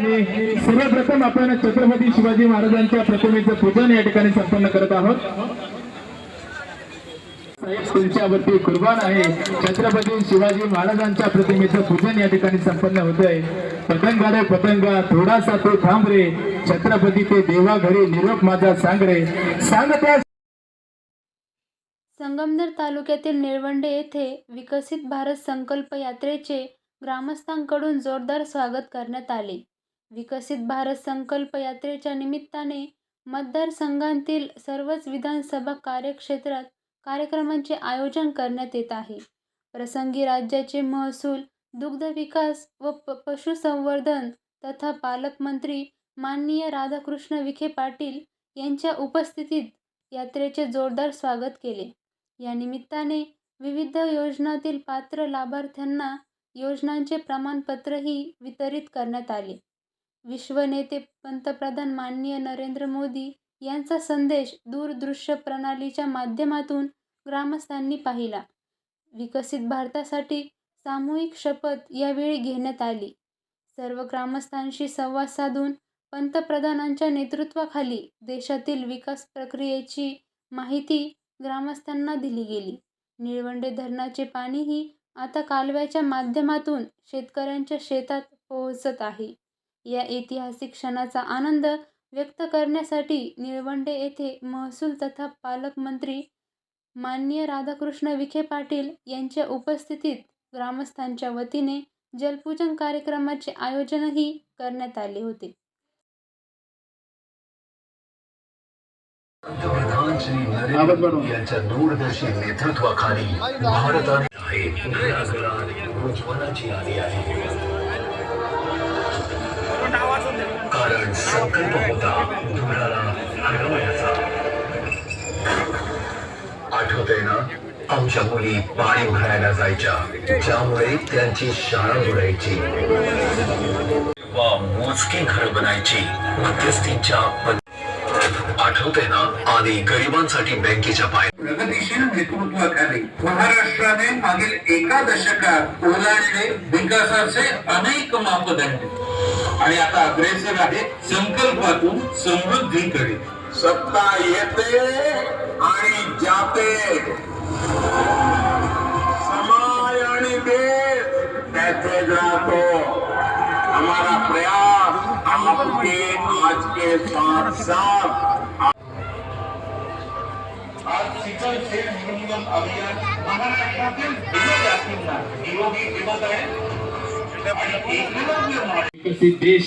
आणि सर्वप्रथम आपण छत्रपती शिवाजी महाराजांच्या प्रतिमेचं पूजन या ठिकाणी संपन्न करत आहोत। तुमच्यावरती कुर्बान आहे। छत्रपती शिवाजी महाराजांच्या प्रतिमेचं पूजन या ठिकाणी संपन्न होतंय। पतंगाडे पतंगा थोडासा तो थांब रे, छत्रपती ते देवा घरी निरोप माझा सांग रे, सांग त्या। संगमनेर तालुक्यातील निळवंडे येथे विकसित भारत संकल्प यात्रेचे ग्रामस्थांकडून जोरदार स्वागत करण्यात आले। विकसित भारत संकल्प यात्रेच्या निमित्ताने मतदारसंघातील सर्वच विधानसभा कार्यक्षेत्रात कार्यक्रमांचे आयोजन करण्यात येत आहे। प्रसंगी राज्याचे महसूल, दुग्ध विकास व पशुसंवर्धन तथा पालकमंत्री माननीय राधाकृष्ण विखे पाटील यांच्या उपस्थितीत यात्रेचे जोरदार स्वागत केले। या निमित्ताने विविध योजनांतील पात्र लाभार्थ्यांना योजनांचे प्रमाणपत्रही वितरित करण्यात आले। विश्वनेते पंतप्रधान माननीय नरेंद्र मोदी यांचा संदेश दूरदृश्य प्रणालीच्या माध्यमातून ग्रामस्थांनी पाहिला। विकसित भारतासाठी सामूहिक शपथ यावेळी घेण्यात आली। सर्व ग्रामस्थांशी संवाद साधून पंतप्रधानांच्या नेतृत्वाखाली देशातील विकास प्रक्रियेची माहिती ग्रामस्थांना दिली गेली। निळवंडे धरणाचे पाणीही आता कालव्याच्या माध्यमातून शेतकऱ्यांच्या शेतात पोहोचत आहे। या ऐतिहासिक क्षणाचा आनंद व्यक्त करण्यासाठी निळवंडे येथे महसूल तथा पालकमंत्री माननीय राधाकृष्ण विखे पाटील यांच्या उपस्थितीत ग्रामस्थांच्या वतीने जलपूजन कार्यक्रमाचे आयोजनही करण्यात आले होते। पंतप्रधान श्री नरेंद्र मोदी यांच्या दूरदर्शी नेतृत्वाखाली भारताने आहे घराघरात उज्ज्वलाची आली आहे। कारण संकल्प होता धुराला हरवायचा। आठवतंय ना, आमच्या मुली पाणी भरायला जायच्या, ज्यामुळे त्यांची शाळा बुडायची व मोजकी घर बनायची मध्यस्थींच्या। आठवतंय ना, आधी गरिबांसाठी बँकेच्या पाय। प्रगतीशील नेतृत्वाखाली महाराष्ट्राने मागील एका दशकात ओलांडले विकासाचे अनेक मापदंड आणि आता अग्रेसर आहे संकल्पातून समृद्धीकडे। सत्ता येते आणि जाते, समाज आणि देश त्याचे जातो। हमारा प्रयास आपके आज के साथ साथ आज शिक्षण क्षेत्र नियोजन अभियान महाराष्ट्रातील विद्यार्थ्यांना निरोगी जीवन आहे आणि विकसित देश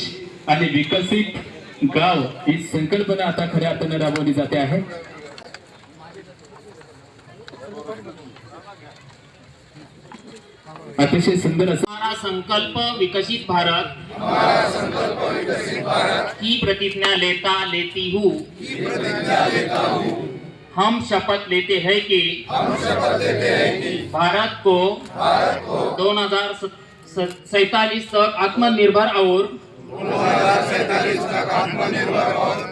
आणि विकसित गाव ही संकल्पना आता खऱ्या अर्थाने राबवली जाते आहे। अतिशय सुंदर हमारा संकल्प विकसित भारत की प्रतिज्ञा लेती हूँ। हम शपथ लेते हैं कि भारत को 2047 तक आत्मनिर्भर और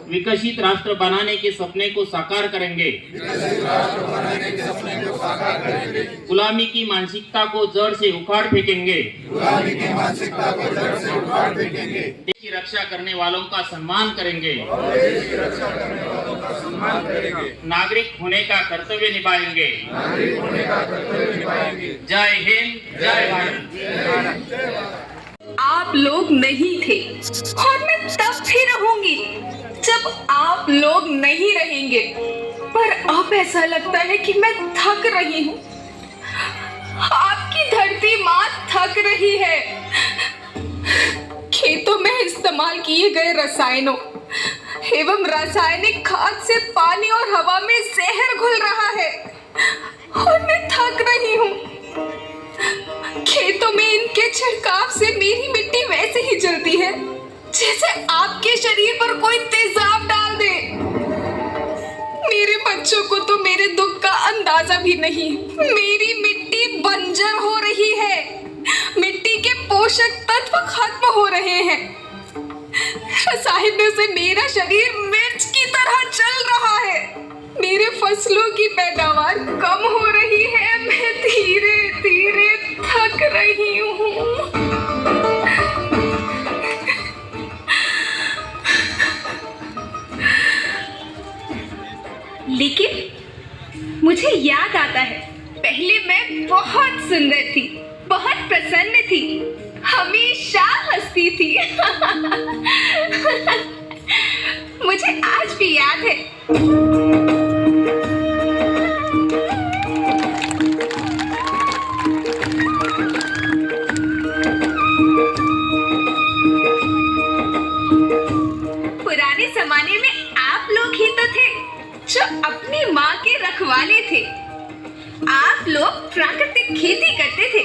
विकसित राष्ट्र बनाने के सपने को साकार करेंगे। गुलामी की मानसिकता को जड़ से उखाड़ फेंकेंगे। देश की रक्षा करने वालों का सम्मान करेंगे। नागरिक होने का कर्तव्य निभाएंगे। जय हिंद, जय भारत। आप लोग नहीं थे और मैं तब भी रहूंगी जब आप लोग नहीं रहेंगे। पर अब ऐसा लगता है कि मैं थक रही हूँ। आपकी धरती माँ थक रही है। खेतों में इस्तेमाल किए गए रसायनों एवं रासायनिक खाद से पानी और हवा में जहर घुल रहा है और मैं थक रही हूँ। खेतों में इनके छिड़काव से मेरी मिट्टी वैसे ही जलती है जैसे आपके शरीर पर कोई तेजाब डाल दे। मेरे बच्चों को तो मेरे दुख का अंदाजा भी नहीं। मेरी मिट्टी बंजर हो रही है। मिट्टी के पोषक तत्व खत्म हो रहे हैं। रसायनों से मेरा शरीर मिर्च की तरह जल रहा है। मेरे फसलों की पैदावार कम हो रही है। मैं धीरे धीरे थक रही हूँ। मुझे याद आता है, पहले मैं बहुत सुंदर थी, बहुत प्रसन्न थी, हमेशा हंसती थी। मुझे आज भी याद है। पुराने जमाने में आप लोग ही तो थे जो अपनी माँ के रखवाले थे। आप लोग प्राकृतिक खेती करते थे।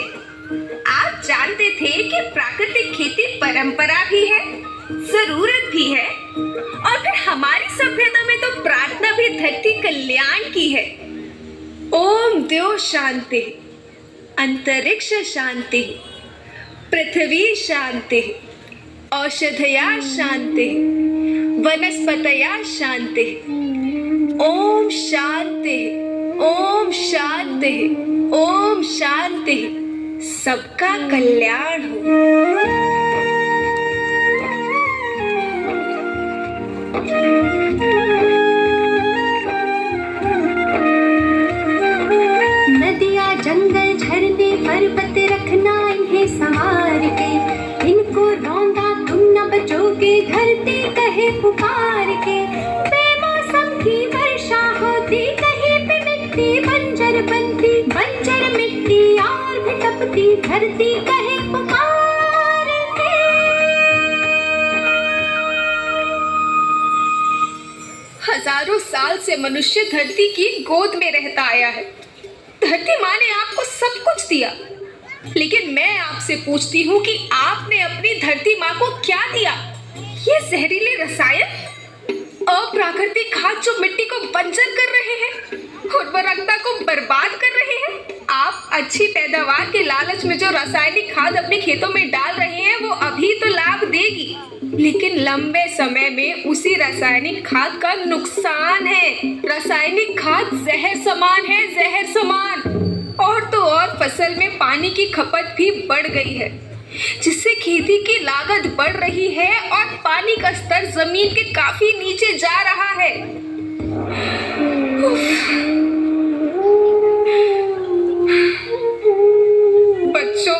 आप जानते थे कि प्राकृतिक खेती परंपरा भी है, जरूरत भी है, और फिर हमारी सभ्यता में तो प्रार्थना भी धरती कल्याण की है। ओम द्यो शांति, अंतरिक्ष शांति, पृथ्वी शांति, औषधया शांति, वनस्पतया शांति। ओम शांति, ओम शांति, ओम शांति। सबका कल्याण हो। नदियाँ जंगल झरने पर्वत रखना इन्हें संवार के, इनको रौंदा तुम न बचोगे धरती कहे पुकार के। बेमौसम की वर्षा होती कहीं पे मिट्टी बंजर बनती, बंजर मिट्टी और भी तपती धरती कहे पुकार के। हजारों साल से मनुष्य धरती की गोद में रहता आया है। धरती माँ ने आपको सब कुछ दिया, लेकिन मैं आपसे पूछती हूँ कि आपने अपनी धरती माँ को क्या दिया? ये जहरीले रसायन, अप्राकृतिक खाद जो मिट्टी को बंजर कर रहे हैं, उर्वरकता को बर्बाद कर रहे हैं। आप अच्छी पैदावार के लालच में जो रासायनिक खाद अपने खेतों में डाल रहे हैं वो अभी तो लाभ देगी, लेकिन लंबे समय में उसी रासायनिक खाद का नुकसान है। रासायनिक खाद जहर समान है, जहर समान। और तो और फसल में पानी की खपत भी बढ़ गई है, जिससे खेती की लागत बढ़ रही है और पानी का स्तर जमीन के काफी नीचे जा रहा है। बच्चों,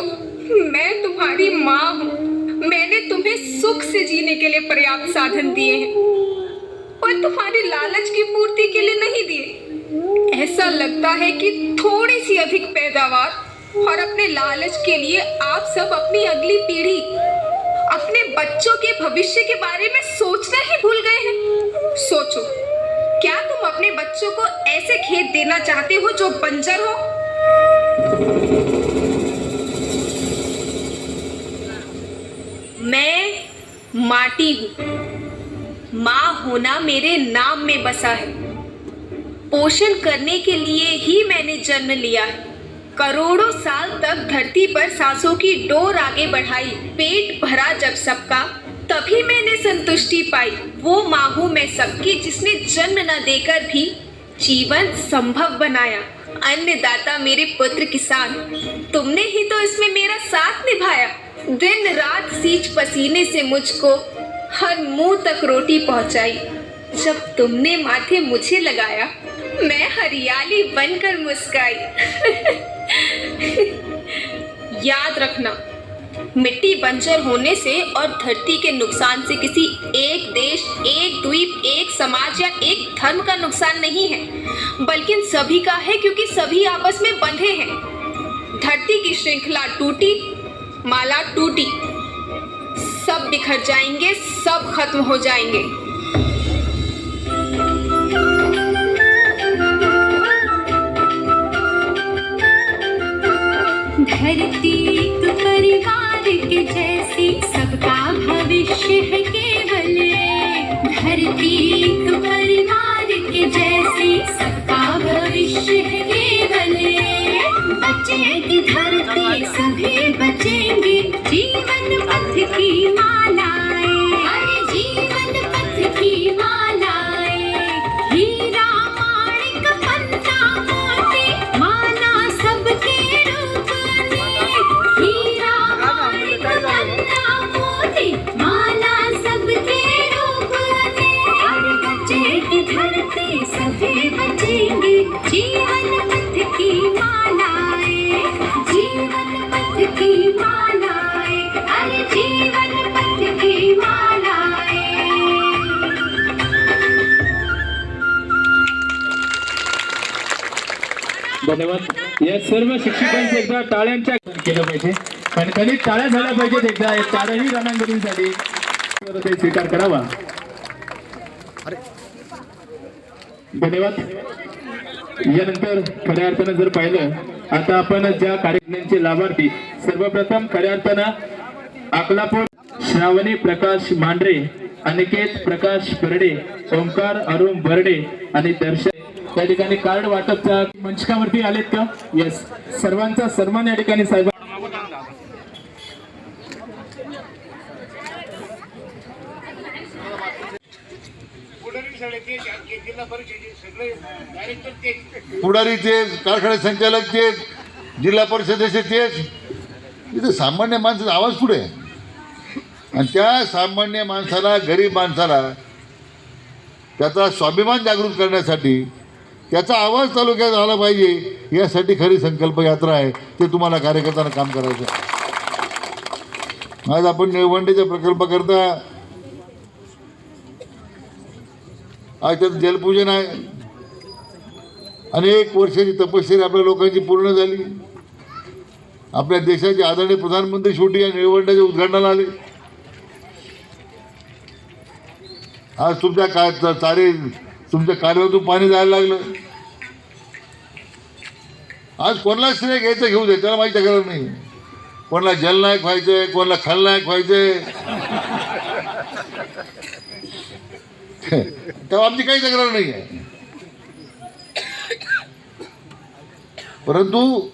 मैं तुम्हारी माँ हूँ। मैंने तुम्हें सुख से जीने के लिए पर्याप्त साधन दिए हैं और तुम्हारी लालच की पूर्ति के लिए नहीं दिए। ऐसा लगता है कि थोड़ी सी अधिक पैदावार और अपने लालच के लिए आप सब अपनी अगली पीढ़ी, अपने बच्चों के भविष्य के बारे में सोचना ही भूल गए हैं। सोचो, क्या तुम अपने बच्चों को ऐसे खेत देना चाहते हो जो बंजर हो? मैं माटी हूँ। माँ होना मेरे नाम में बसा है। पोषण करने के लिए ही मैंने जन्म लिया है। करोड़ों साल तक धरती पर सांसों की डोर आगे बढ़ाई। पेट भरा जब सबका, तभी मैंने संतुष्टि पाई। वो माँ हूँ मैं सबकी, जिसने जन्म न देकर भी जीवन संभव बनाया। अन्नदाता मेरे पुत्र किसान, तुमने ही तो इसमें मेरा साथ निभाया। दिन रात सींच पसीने से मुझको हर मुंह तक रोटी पहुंचाई। जब तुमने माथे मुझे लगाया, मैं हरियाली बनकर मुस्काई। याद रखना, मिट्टी बंजर होने से और धरती के नुकसान से किसी एक देश, एक द्वीप, एक समाज या एक धर्म का नुकसान नहीं है, बल्कि सभी का है, क्योंकि सभी आपस में बंधे हैं। धरती की श्रृंखला टूटी, माला टूटी, सब बिखर जाएंगे, सब खत्म हो जाएंगे। धरती एक परिवार के जैसी, सबका भविष्य है केवल। धरती एक परिवार के जैसी, सबका भविष्य है केवल। बचेगी धरती, सभी बचेंगे, जीवन पथ की मालाएं, अरे जीवन पथ की मालाएं। हीरा माणिक पन्ना मोती, माना सबके रूप ने। हीरा माणिक पन्ना मोती, धन्यवाद. या सर्व शिक्षकांचे एकदा टाळ्यांच्या केलं पाहिजे. कणकणीत टाळ्या झाल्या पाहिजेत एकदा या चारही रणांगणीसाठी. तर ते स्वीकार करावा. धन्यवाद. यानंतर खऱ्या अर्थानं जर पाहिलं, आता आपण ज्या कार्यक्रमांचे लाभार्थी, सर्वप्रथम खऱ्या अर्थानं अकलापूर श्रावणी प्रकाश मांढरे, अनिकेत प्रकाश परडे, ओंकार अरुण बर्डे आणि दर्शन त्या ठिकाणी कार्ड वाटपच्या मंचकावरती आलेत का? येस, सर्वांचा सन्मान या ठिकाणी साहेब. पुढारी तेच, कारखाने संचालक तेच, जिल्हा परिषदेचे तेच. इथं सामान्य माणसाचा आवाज पुढे आहे. आणि त्या सामान्य माणसाला, गरीब माणसाला त्याचा स्वाभिमान जागृत करण्यासाठी त्याचा आवाज तालुक्यात आला पाहिजे, यासाठी खरी संकल्प यात्रा आहे. ते तुम्हाला कार्यकर्त्यांना काम करायचं आहे. आज आपण निळवंडेचा प्रकल्प करता, आज त्याचं जलपूजन आहे. अनेक वर्षाची तपश्चर्या आपल्या लोकांची पूर्ण झाली. आपल्या देशाचे आदरणीय प्रधानमंत्री शेवटी या निळवंड्याच्या उद्घाटनाला आले. आज तुमच्या तुमच्या कालव्यातून पाणी जायला लागलं. आज कोणाला श्रेय घ्यायचं घेऊ दे, त्याला माहिती तक्रार नाही. कोणाला जलनायक व्हायचंय, कोणाला खलनायक व्हायचंय, तेव्हा आमची काही तक्रार नाही आहे. परंतु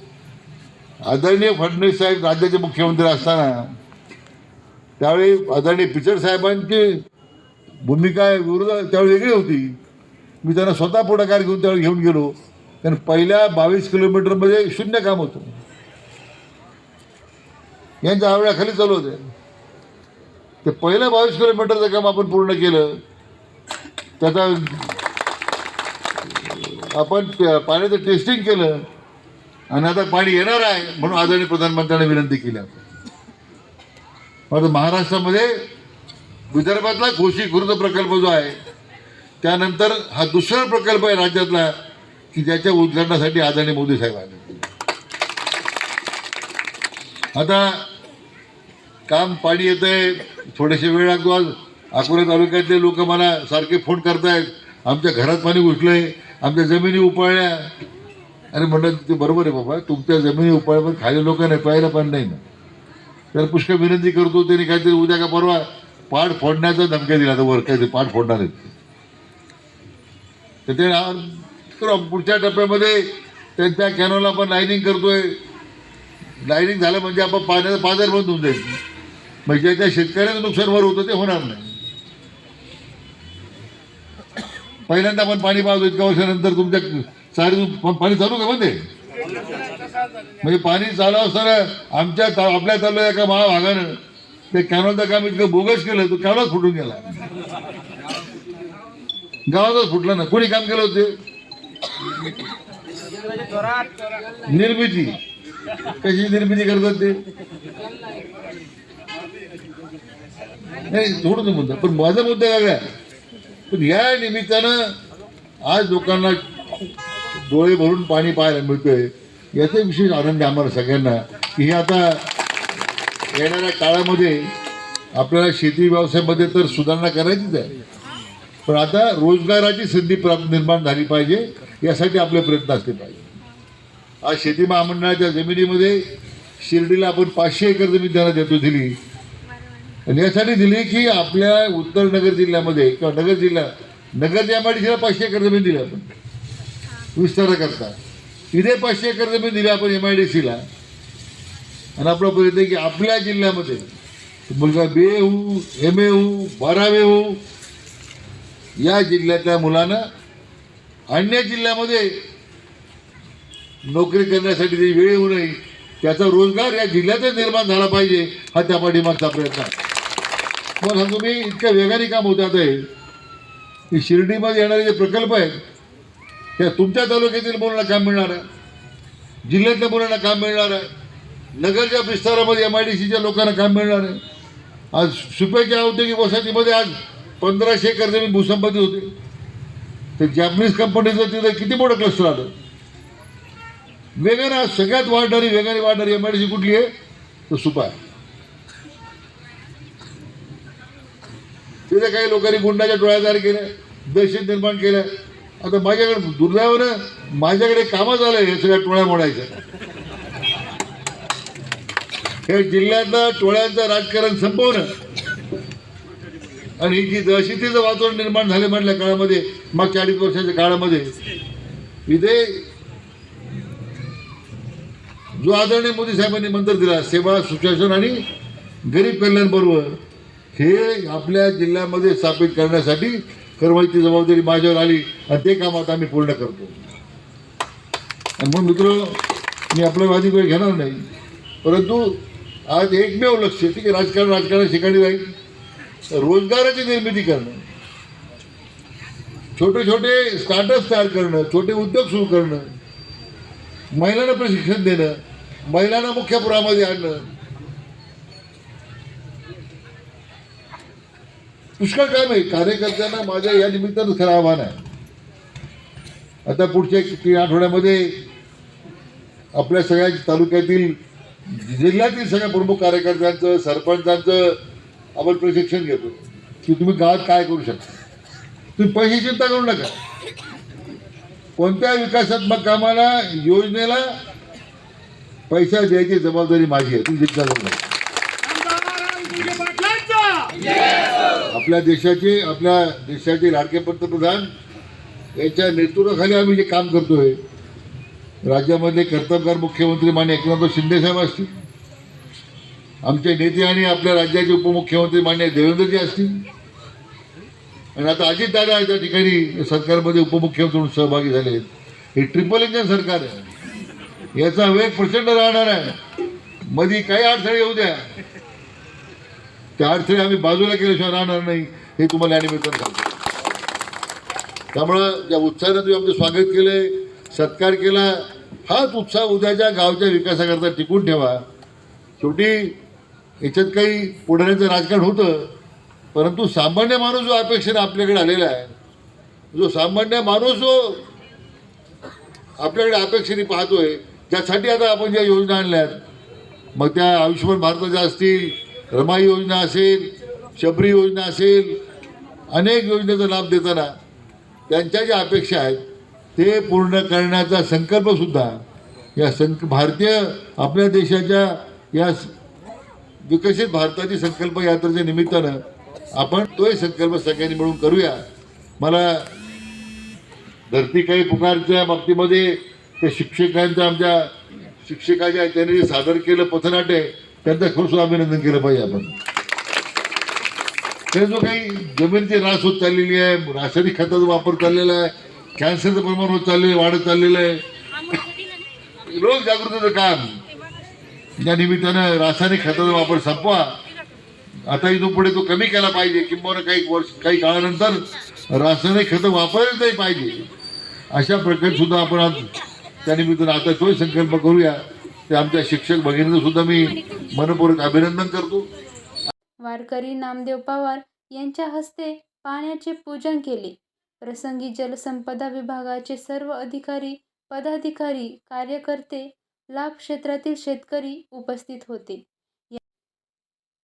आदरणीय फडणवीस साहेब राज्याचे मुख्यमंत्री असताना त्यावेळी आदरणीय पिचड साहेबांची भूमिका विरोधात त्यावेळी वेगळी होती. मी त्यांना स्वतः पुढाकार घेऊन त्यावेळी घेऊन गेलो. कारण पहिल्या 22 किलोमीटरमध्ये शून्य काम होतं. यांच्या आवड्याखाली चालू होते. ते पहिलं 22 किलोमीटरचं काम आपण पूर्ण केलं. त्याचा आपण पाण्याचं टेस्टिंग केलं आणि आता पाणी येणार आहे म्हणून आदरणीय प्रधानमंत्र्यांनी विनंती केली. आता महाराष्ट्रामध्ये विदर्भातला घोशी खुर्द प्रकल्प जो आहे, त्यानंतर हा दुसरा प्रकल्प आहे राज्यातला की ज्याच्या उद्घाटनासाठी आदरणीय मोदी साहेब आले. आता काम पाणी येत आहे, थोडेसे वेळ लागतो. आज अकोला तालुक्यातले लोक मला सारखे फोन करतायत, आमच्या घरात पाणी घुसलंय, आमच्या जमिनी उपाळल्या. अरे म्हणलं ते बरोबर आहे बाबा, तुमच्या जमिनी उपाळल्या, पण खाली लोक नाही, प्यायला पाणी नाही ना. तर पुष्कळ विनंती करतो. त्यांनी काहीतरी उद्या का परवा पाड फोडण्याचा धमक्या दिला, तर वर काहीतरी पाड फोडणार आहेत. तर ते पुढच्या टप्प्यामध्ये त्यांच्या कॅनोला आपण लाईनिंग करतोय. लाईनिंग झालं म्हणजे आपण पाण्याचा पाझर बंद होऊन जाईल. म्हणजे ज्या शेतकऱ्याचं नुकसान वर होतं ते होणार नाही. पहिल्यांदा आपण पाणी पाहतो, इतक्या वर्षानंतर तुमच्या सारी पाणी चालू का बंद आहे? म्हणजे पाणी चालू असताना आपल्या तालुक्यात एका महाभागानं ते कॅनॉलचं काम इतकं बोगस केलं, तो कॅनॉलच फुटून गेला. गावातच फुटला ना. कोणी काम केलं होते? निर्मिती. कशी निर्मिती करतात ते? नाही, थोडं मुद्दा, पण माझा मुद्दा काय आहे, पण या निमित्तानं आज लोकांना डोळे भरून पाणी पाहायला मिळतोय. याचा विशेष आनंद आहे आम्हाला सगळ्यांना की हे आता येणाऱ्या काळामध्ये आपल्याला शेती व्यवसायामध्ये तर सुधारणा करायचीच आहे, पण आता रोजगाराची संधी निर्माण झाली पाहिजे, यासाठी आपले प्रयत्न असले पाहिजे. आज शेती महामंडळाच्या जमिनीमध्ये शिर्डीला आपण 500 एकर जमीन त्यांना दिली. आणि यासाठी दिली की आपल्या उत्तर नगर जिल्ह्यामध्ये किंवा नगर MIDCला 500 एकर जमीन दिली आपण विस्ताराकरता. इथे 500 एकर जमीन दिली आपण MIDCला. आणि आपला प्रयत्न आहे की आपल्या जिल्ह्यामध्ये मुलगा BA हो, MA हो, 12वे हो, या जिल्ह्यातल्या मुलांना अन्य जिल्ह्यामध्ये नोकरी करण्यासाठी जी वेळ येऊ नये, त्याचा रोजगार या जिल्ह्यातच निर्माण झाला पाहिजे, हा त्या पाठीमागचा प्रयत्न आहे. मग हा तुम्ही इतक्या वेगाने काम होत आहे की शिर्डीमध्ये येणारे जे प्रकल्प आहेत त्या तुमच्या तालुक्यातील मुलांना काम मिळणार आहे, जिल्ह्यातल्या मुलांना काम मिळणार आहे, नगरच्या विस्तारामध्ये MIDCच्या लोकांना काम मिळणार आहे. आज सुप्याच्या औद्योगिक वसाहतीमध्ये आज 1500 एकर जमीन भूसंपादित होते. तर जॅपनीज कंपनीचं तिथं किती मोठं क्लस्टर आलं. वेगाने सगळ्यात वेगाने वाढणारी एमआयडीसी कुठली आहे? तर सुपा आहे. तिथे काही लोकांनी गुंडाच्या डोळ्या तयार केल्या, दहशत निर्माण केल्या. आता माझ्याकडे दुर्दैवानं माझ्याकडे कामच आलंय हे सगळ्या टोळ्या मोडायच्या. हे जिल्ह्यातलं टोळ्यांचं राजकारण संपवणं आणि ही जी दहशतीचं वातावरण निर्माण झाले म्हटल्या काळामध्ये, मागच्या 2.5 वर्षाच्या काळामध्ये, इथे जो आदरणीय मोदी साहेबांनी मंत्र दिला, सेवा, सुशासन आणि गरीब कल्याण बरोबर, हे आपल्या जिल्ह्यामध्ये स्थापित करण्यासाठी करवायची जबाबदारी माझ्यावर आली आणि ते काम आता आम्ही पूर्ण करतो. आणि म्हणून मित्र, मी आपला वादी वेळ घेणार नाही, परंतु आज एकमेव लक्ष, ठीक आहे, राजकारण ठिकाणी राहील, रोजगाराची निर्मिती करणं, छोटे छोटे स्टार्टअप्स तयार करणं, छोटे उद्योग सुरू करणं, महिलांना प्रशिक्षण देणं, महिलांना मुख्य पुरामध्ये आणणं, पुष्कळ काम आहे. कार्यकर्त्यांना माझ्या या निमित्तानं खरं आव्हान आहे. आता पुढच्या 3 आठवड्यामध्ये आपल्या सगळ्या तालुक्यातील, जिल्ह्यातील सगळ्या प्रमुख कार्यकर्त्यांचं, सरपंचांचं आपण प्रशिक्षण घेतो की तुम्ही गावात काय करू शकता. तुम्ही पैशाची चिंता करू नका. कोणत्या विकासात्मक कामाला, योजनेला पैसा द्यायची जबाबदारी माझी आहे. तुम्ही चिंता करू नका. आपल्या देशाचे लाडके पंतप्रधान यांच्या नेतृत्वाखाली आम्ही जे काम करतोय, राज्यामधले कर्तबगार मुख्यमंत्री माननीय एकनाथ शिंदे साहेब असतील, आमचे नेते आणि आपल्या राज्याचे उपमुख्यमंत्री माननीय देवेंद्रजी असतील, आणि आता अजितदादा त्या ठिकाणी सरकारमध्ये उपमुख्यमंत्री म्हणून सहभागी झाले आहेत. हे ट्रिपल इंजन सरकार आहे. याचा वेग प्रचंड राहणार आहे. मध्ये काही अडथळे येऊ द्या, त्या अडथळे आम्ही बाजूला केल्याशिवाय राहणार नाही, हे तुम्हाला या निमित्तानं सांगतो. त्यामुळं ज्या उत्साहानं तुम्ही आमचं स्वागत केलंय, सत्कार केला, हाच उत्साह उद्याच्या गावच्या विकासाकरता टिकून ठेवा. शेवटी याच्यात काही पुढाऱ्यांचं राजकारण होतं, परंतु सामान्य माणूस जो अपेक्षेने आपल्याकडे आलेला आहे, जो सामान्य माणूस जो आपल्याकडे अपेक्षेने पाहतोय, त्यासाठी आता आपण ज्या योजना आणल्यात, मग त्या आयुष्यमान भारताच्या असतील, रमाई योजना असेल, शबरी योजना असेल, अनेक योजनेचा लाभ देताना त्यांच्या ज्या अपेक्षा आहेत ते पूर्ण करण्याचा संकल्पसुद्धा या भारतीय आपल्या देशाच्या या विकसित भारताची संकल्प यात्रेच्या निमित्तानं आपण तोही संकल्प सगळ्यांनी मिळून करूया. मला धरती काही पुकारच्या बाबतीमध्ये त्या शिक्षकांच्या, आमच्या शिक्षकाच्या त्यांनी जे सादर केलं पथनाट्य, त्यांचं खरंच अभिनंदन केलं पाहिजे आपण. ते जो काही जमिनीची रास होत चाललेली आहे, रासायनिक खताचा वापर चाललेला आहे, कॅन्सरचं प्रमाण होत चाललेलं, वाढत चाललेलं आहे, लोक जागृतीचं काम, या निमित्तानं रासायनिक खताचा वापर संपवा. आता इथून पुढे तो कमी केला पाहिजे, किंवा काही काळानंतर रासायनिक खतं वापरलं नाही पाहिजे. अशा प्रकारे सुद्धा आपण आज त्या निमित्तानं आता तोही संकल्प करूया. ते आमच्या शिक्षक भगिनींचं सुद्धा मी मनपूर्वक अभिनंदन करतो. वारकरी नामदेव पवार यांच्या हस्ते पाण्याचे पूजन केले. प्रसंगी जलसंपदा विभागाचे सर्व अधिकारी, पदाधिकारी, कार्यकर्ते, लाभ क्षेत्रातील शेतकरी उपस्थित होते.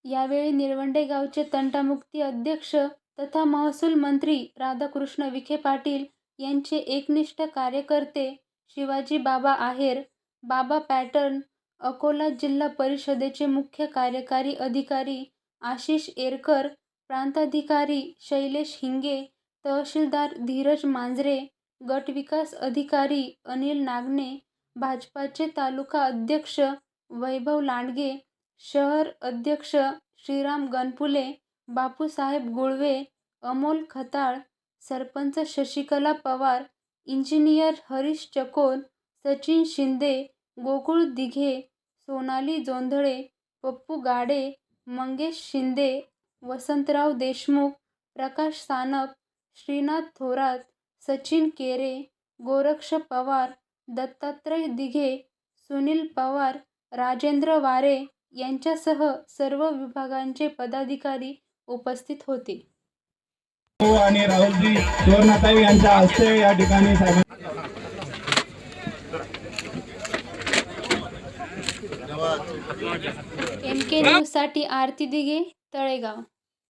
यावेळी निळवंडे गावचे तंटामुक्ती अध्यक्ष तथा महसूल मंत्री राधाकृष्ण विखे पाटील यांचे एकनिष्ठ कार्यकर्ते शिवाजी बाबा आहेर, बाबा पॅटर्न, अकोला जिल्हा परिषदेचे मुख्य कार्यकारी अधिकारी आशिष एरकर, प्रांताधिकारी शैलेश हिंगे, तहसीलदार धीरज मांजरे, गट विकास अधिकारी अनिल नागने, भाजपाचे तालुका अध्यक्ष वैभव लांडगे, शहर अध्यक्ष श्रीराम गणपुले, बापूसाहेब गुळवे, अमोल खताळ, सरपंच शशिकला पवार, इंजिनियर हरीश चकोर, सचिन शिंदे, गोकुळ दिघे, सोनाली जोंधळे, पप्पू गाडे, मंगेश शिंदे, वसंतराव देशमुख, प्रकाश सानप, श्रीनाथ थोरात, सचिन केरे, गोरक्ष पवार, दत्तात्रय दिघे, सुनील पवार, राजेंद्र वारे यांच्यासह सर्व विभागांचे पदाधिकारी उपस्थित होते. आणि राहुलजी सुवर्णाताई यांच्या हस्ते या ठिकाणी MK न्यूजसाठी आरती दिघे, तळेगाव.